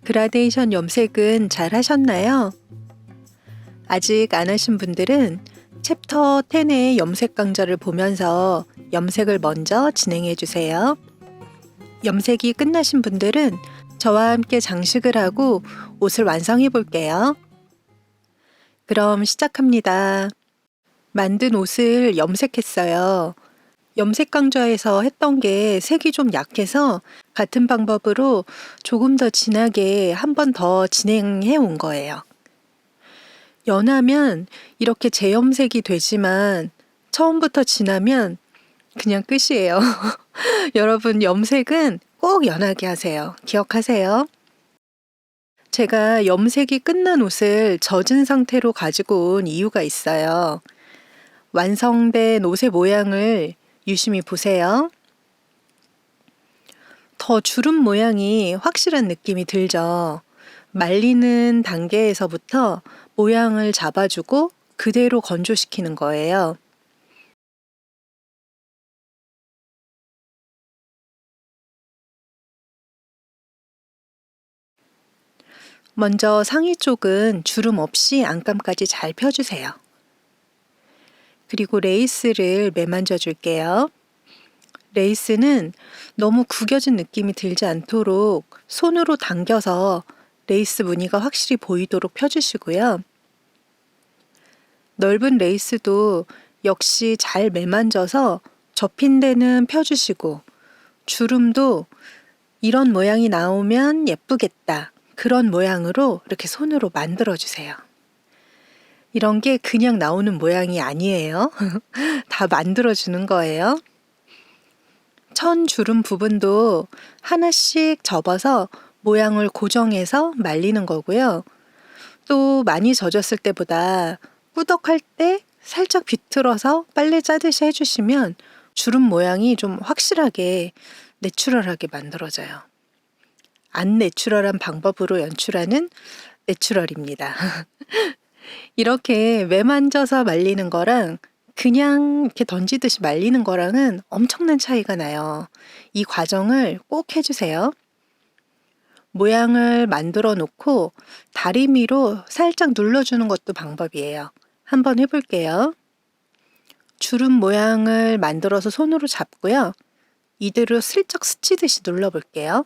그라데이션 염색은 잘 하셨나요? 아직 안 하신 분들은 챕터 10의 염색 강좌를 보면서 염색을 먼저 진행해 주세요. 염색이 끝나신 분들은 저와 함께 장식을 하고 옷을 완성해 볼게요. 그럼 시작합니다. 만든 옷을 염색했어요. 염색 강좌에서 했던 게 색이 좀 약해서 같은 방법으로 조금 더 진하게 한 번 더 진행해 온 거예요. 연하면 이렇게 재염색이 되지만 처음부터 진하면 그냥 끝이에요. 여러분, 염색은 꼭 연하게 하세요. 기억하세요. 제가 염색이 끝난 옷을 젖은 상태로 가지고 온 이유가 있어요. 완성된 옷의 모양을 유심히 보세요. 더 주름 모양이 확실한 느낌이 들죠. 말리는 단계에서부터 모양을 잡아주고 그대로 건조시키는 거예요. 먼저 상의 쪽은 주름 없이 안감까지 잘 펴주세요. 그리고 레이스를 매만져 줄게요. 레이스는 너무 구겨진 느낌이 들지 않도록 손으로 당겨서 레이스 무늬가 확실히 보이도록 펴주시고요. 넓은 레이스도 역시 잘 매만져서 접힌 데는 펴주시고, 주름도 이런 모양이 나오면 예쁘겠다, 그런 모양으로 이렇게 손으로 만들어주세요. 이런 게 그냥 나오는 모양이 아니에요. 다 만들어주는 거예요. 천 주름 부분도 하나씩 접어서 모양을 고정해서 말리는 거고요. 또 많이 젖었을 때보다 꾸덕할 때 살짝 비틀어서 빨래 짜듯이 해주시면 주름 모양이 좀 확실하게 내추럴하게 만들어져요. 안 내추럴한 방법으로 연출하는 내추럴입니다. 이렇게 매만져서 말리는 거랑 그냥 이렇게 던지듯이 말리는 거랑은 엄청난 차이가 나요. 이 과정을 꼭 해주세요. 모양을 만들어 놓고 다리미로 살짝 눌러주는 것도 방법이에요. 한번 해볼게요. 주름 모양을 만들어서 손으로 잡고요. 이대로 슬쩍 스치듯이 눌러볼게요.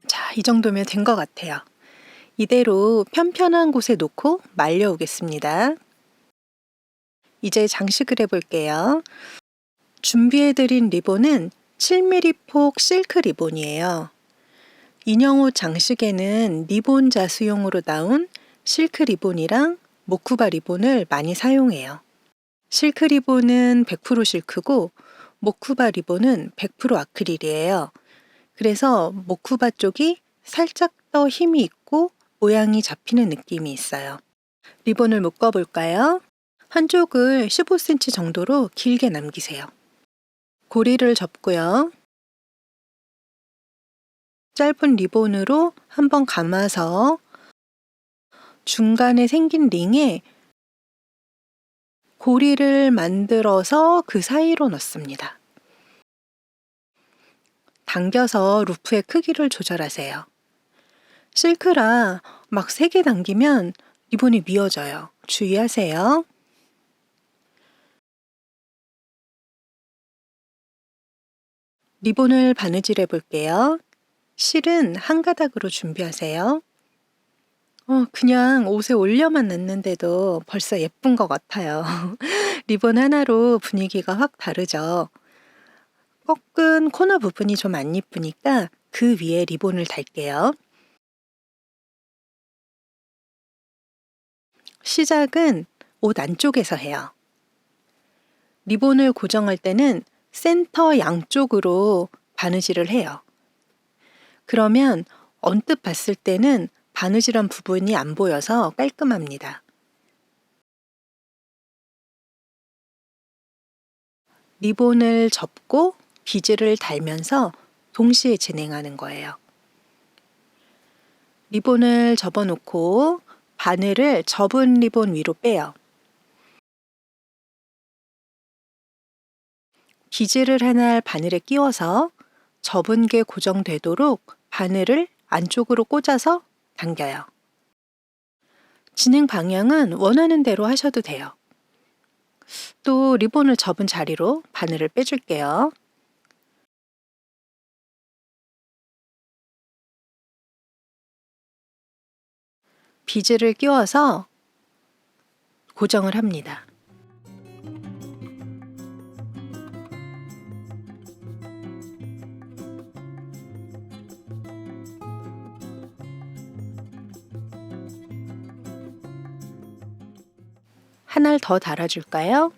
자, 이 정도면 된 것 같아요. 이대로 편편한 곳에 놓고 말려오겠습니다. 이제 장식을 해볼게요. 준비해드린 리본은 7mm 폭 실크 리본이에요. 인형옷 장식에는 리본 자수용으로 나온 실크 리본이랑 모쿠바 리본을 많이 사용해요. 실크 리본은 100% 실크고 모쿠바 리본은 100% 아크릴이에요. 그래서 모쿠바 쪽이 살짝 더 힘이 있고 모양이 잡히는 느낌이 있어요. 리본을 묶어볼까요? 한쪽을 15cm 정도로 길게 남기세요. 고리를 접고요. 짧은 리본으로 한번 감아서 중간에 생긴 링에 고리를 만들어서 그 사이로 넣습니다. 당겨서 루프의 크기를 조절하세요. 실크라 막 세게 당기면 리본이 미어져요. 주의하세요. 리본을 바느질해 볼게요. 실은 한 가닥으로 준비하세요. 그냥 옷에 올려만 놨는데도 벌써 예쁜 것 같아요. 리본 하나로 분위기가 확 다르죠. 꺾은 코너 부분이 좀 안 예쁘니까 그 위에 리본을 달게요. 시작은 옷 안쪽에서 해요. 리본을 고정할 때는 센터 양쪽으로 바느질을 해요. 그러면 언뜻 봤을 때는 바느질한 부분이 안 보여서 깔끔합니다. 리본을 접고 비즈를 달면서 동시에 진행하는 거예요. 리본을 접어놓고 바늘을 접은 리본 위로 빼요. 비즈를 하나 바늘에 끼워서 접은 게 고정되도록 바늘을 안쪽으로 꽂아서 당겨요. 진행 방향은 원하는 대로 하셔도 돼요. 또 리본을 접은 자리로 바늘을 빼줄게요. 비즈를 끼워서 고정을 합니다. 하나를 더 달아줄까요?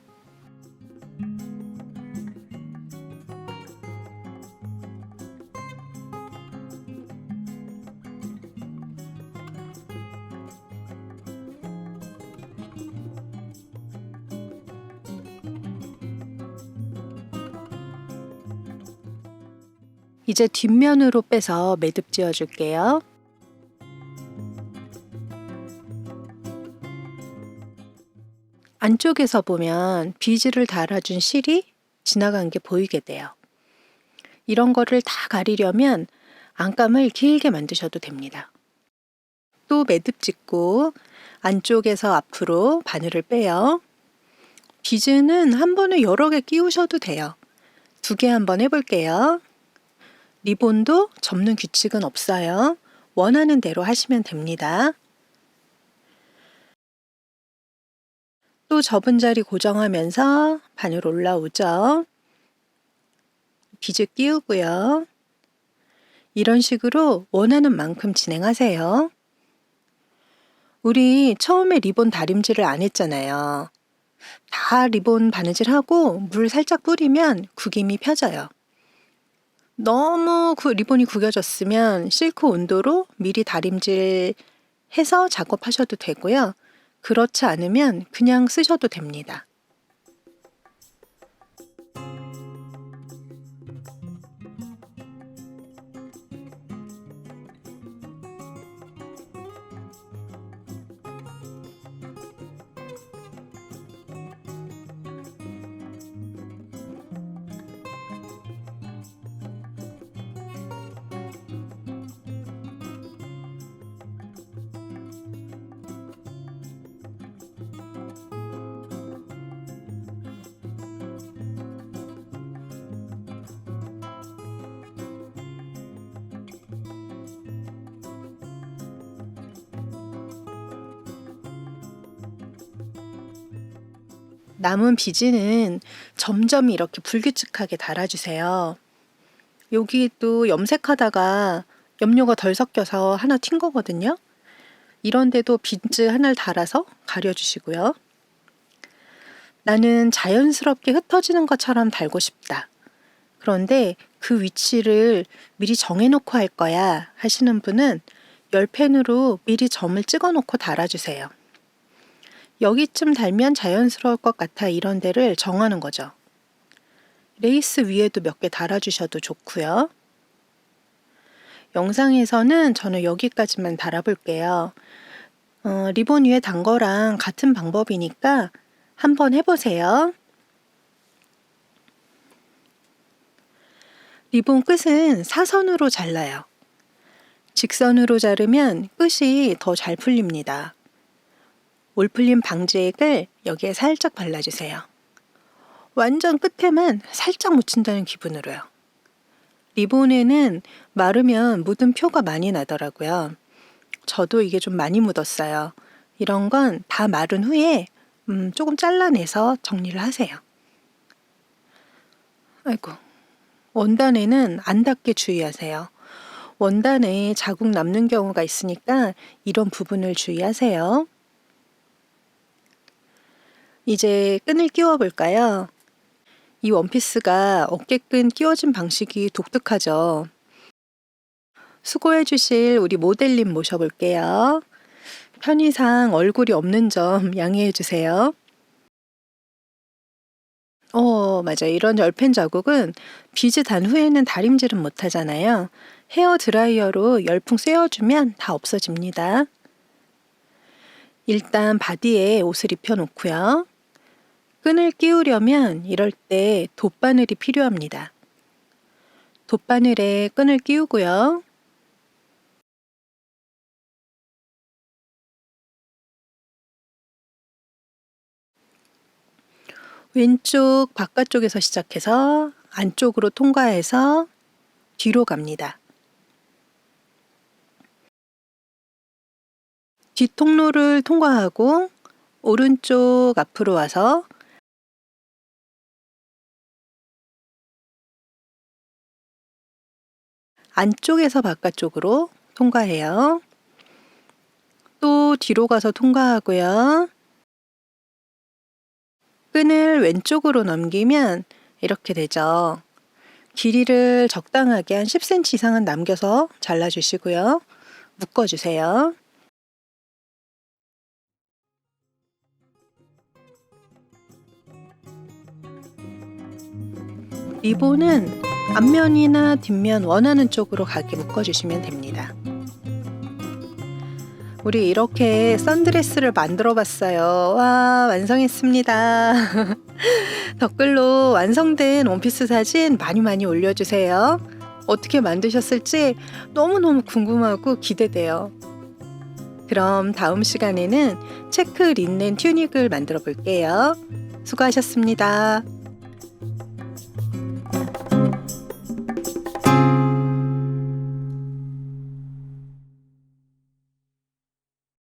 이제 뒷면으로 빼서 매듭 지어줄게요. 안쪽에서 보면 비즈를 달아준 실이 지나간 게 보이게 돼요. 이런 거를 다 가리려면 안감을 길게 만드셔도 됩니다. 또 매듭 짓고 안쪽에서 앞으로 바늘을 빼요. 비즈는 한 번에 여러 개 끼우셔도 돼요. 2개 한번 해볼게요. 리본도 접는 규칙은 없어요. 원하는 대로 하시면 됩니다. 또 접은 자리 고정하면서 바늘 올라오죠. 비즈 끼우고요. 이런 식으로 원하는 만큼 진행하세요. 우리 처음에 리본 다림질을 안 했잖아요. 다 리본 바느질하고 물 살짝 뿌리면 구김이 펴져요. 너무 리본이 구겨졌으면 실크 온도로 미리 다림질 해서 작업하셔도 되고요. 그렇지 않으면 그냥 쓰셔도 됩니다. 남은 비즈는 점점 이렇게 불규칙하게 달아주세요. 여기 또 염색하다가 염료가 덜 섞여서 하나 튄 거거든요. 이런데도 비즈 하나를 달아서 가려주시고요. 나는 자연스럽게 흩어지는 것처럼 달고 싶다. 그런데 그 위치를 미리 정해놓고 할 거야 하시는 분은 열펜으로 미리 점을 찍어놓고 달아주세요. 여기쯤 달면 자연스러울 것 같아 이런 데를 정하는 거죠. 레이스 위에도 몇 개 달아주셔도 좋고요. 영상에서는 저는 여기까지만 달아볼게요. 리본 위에 단 거랑 같은 방법이니까 한번 해보세요. 리본 끝은 사선으로 잘라요. 직선으로 자르면 끝이 더 잘 풀립니다. 올 풀림 방지액을 여기에 살짝 발라주세요. 완전 끝에만 살짝 묻힌다는 기분으로요. 리본에는 마르면 묻은 표가 많이 나더라고요. 저도 이게 좀 많이 묻었어요. 이런 건 다 마른 후에 조금 잘라내서 정리를 하세요. 아이고, 원단에는 안 닿게 주의하세요. 원단에 자국 남는 경우가 있으니까 이런 부분을 주의하세요. 이제 끈을 끼워 볼까요? 이 원피스가 어깨끈 끼워진 방식이 독특하죠. 수고해 주실 우리 모델님 모셔볼게요. 편의상 얼굴이 없는 점 양해해 주세요. 맞아요. 이런 열팬 자국은 비즈 단 후에는 다림질은 못 하잖아요. 헤어 드라이어로 열풍 쐬어주면 다 없어집니다. 일단 바디에 옷을 입혀 놓고요. 끈을 끼우려면 이럴 때 돗바늘이 필요합니다. 돗바늘에 끈을 끼우고요. 왼쪽 바깥쪽에서 시작해서 안쪽으로 통과해서 뒤로 갑니다. 뒷통로를 통과하고 오른쪽 앞으로 와서 안쪽에서 바깥쪽으로 통과해요. 또 뒤로 가서 통과하고요. 끈을 왼쪽으로 넘기면 이렇게 되죠. 길이를 적당하게 한 10cm 이상은 남겨서 잘라주시고요. 묶어주세요. 리본은 앞면이나 뒷면 원하는 쪽으로 가게 묶어주시면 됩니다. 우리 이렇게 선드레스를 만들어 봤어요. 와, 완성했습니다. 댓글로 완성된 원피스 사진 많이 올려주세요. 어떻게 만드셨을지 너무너무 궁금하고 기대돼요. 그럼 다음 시간에는 체크 린넨 튜닉을 만들어 볼게요. 수고하셨습니다.